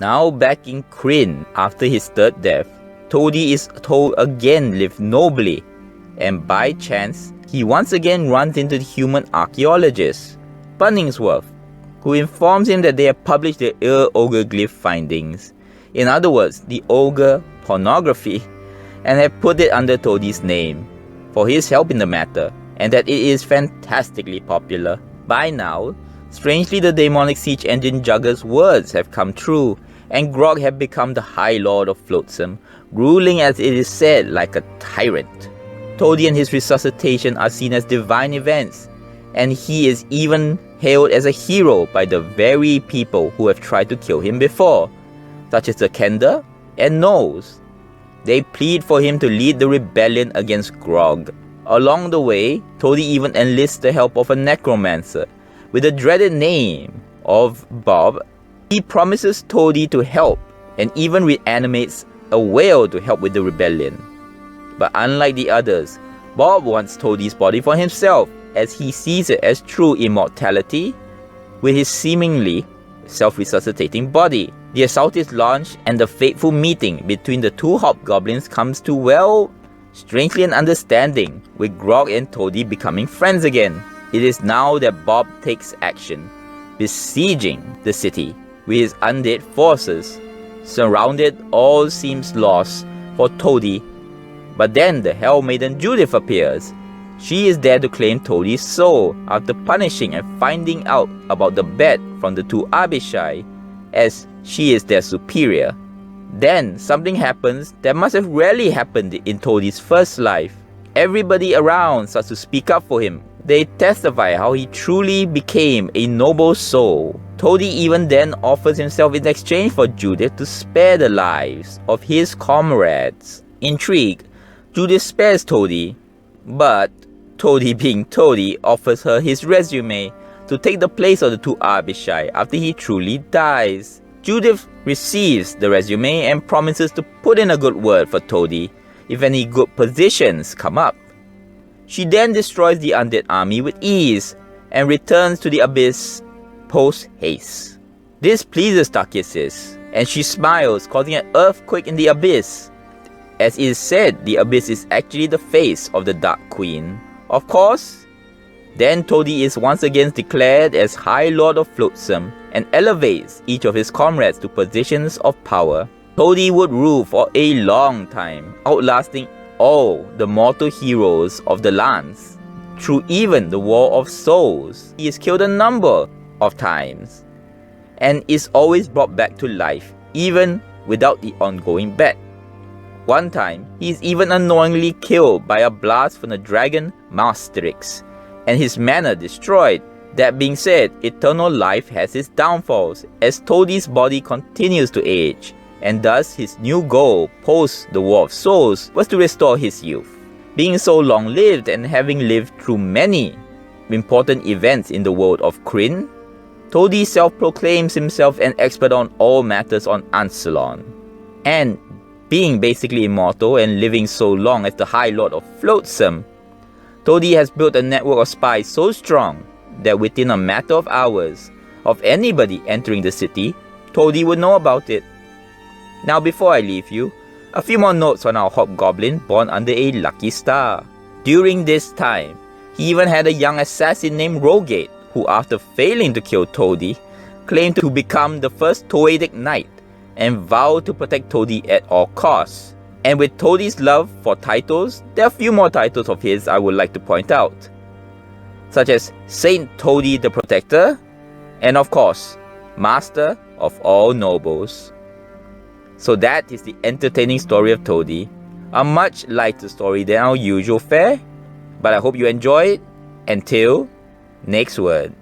Now back in Kryn, after his third death, Toede is told again live nobly, and by chance, he once again runs into the human archaeologist, Bunningsworth, who informs him that they have published their ogre glyph findings, in other words, the ogre pornography, and have put it under Toady's name, for his help in the matter, and that it is fantastically popular. By now, strangely the demonic siege engine jugger's words have come true, and Grog have become the High Lord of Flotsam, ruling as it is said like a tyrant. Toede and his resuscitation are seen as divine events, and he is even hailed as a hero by the very people who have tried to kill him before, such as the Kender and Knowles. They plead for him to lead the rebellion against Grog. Along the way, Toede even enlists the help of a necromancer with the dreaded name of Bob. He promises Toede to help and even reanimates a whale to help with the rebellion. But unlike the others, Bob wants Toady's body for himself, as he sees it as true immortality with his seemingly self-resuscitating body. The assault is launched, and the fateful meeting between the two hobgoblins comes to, well, strangely an understanding, with Grog and Toede becoming friends again. It is now that Bob takes action, besieging the city with his undead forces. Surrounded, all seems lost for Toede, but then the Hell Maiden Judith appears. She is there to claim Toady's soul after punishing and finding out about the bet from the two Abishai, as she is their superior. Then something happens that must have rarely happened in Toady's first life. Everybody around starts to speak up for him. They testify how he truly became a noble soul. Toede even then offers himself in exchange for Judith to spare the lives of his comrades. Intrigued, Judith spares Toede, but Toede being Toede offers her his resume to take the place of the two Abishai after he truly dies. Judith receives the resume and promises to put in a good word for Toede if any good positions come up. She then destroys the undead army with ease and returns to the abyss post-haste. This pleases Takhisis, and she smiles, causing an earthquake in the abyss. As it is said, the abyss is actually the face of the Dark Queen. Of course, then Toede is once again declared as High Lord of Flotsam and elevates each of his comrades to positions of power. Toede would rule for a long time, outlasting all the mortal heroes of the lands. Through even the War of Souls, he is killed a number of times and is always brought back to life, even without the ongoing bet. One time, he is even unknowingly killed by a blast from the dragon Maastrix, and his manor destroyed. That being said, eternal life has its downfalls, as Toady's body continues to age, and thus his new goal post the War of Souls was to restore his youth. Being so long-lived and having lived through many important events in the world of Kryn, Toede self-proclaims himself an expert on all matters on Ansalon. And being basically immortal and living so long as the High Lord of Flotsam, Toede has built a network of spies so strong that within a matter of hours of anybody entering the city, Toede would know about it. Now before I leave you, a few more notes on our hobgoblin born under a lucky star. During this time, he even had a young assassin named Rogate, who after failing to kill Toede, claimed to become the first Toedic knight and vowed to protect Toede at all costs. And with Toady's love for titles, there are a few more titles of his I would like to point out, such as Saint Toede the Protector, and of course, Master of all Nobles. So that is the entertaining story of Toede, a much lighter story than our usual fare, but I hope you enjoy it. Until next word.